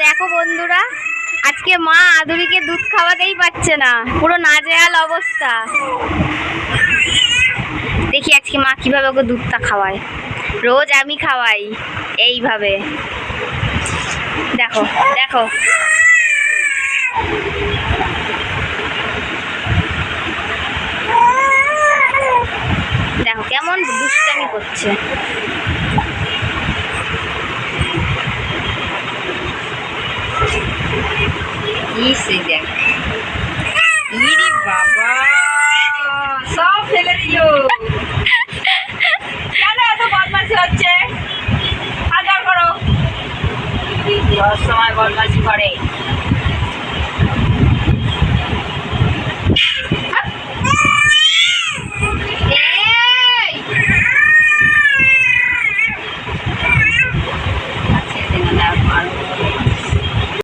দেখো বন্ধুরা, আজকে মা আদুরিকে দুধ খাওয়াতেই পারছে না, পুরো নাজেহাল অবস্থা। দেখি আজকে মা কিভাবে ওকে দুধটা খাওয়ায়। রোজ আমি খাওয়াই এইভাবে। দেখো দেখো, দেখো কেমন দুষ্টামি করছে। দেখ, ইরে বাবা, সব ফেলে দিল। কেন এত বদমাশি হচ্ছে? আদর করো, সময় বদমাশি করে।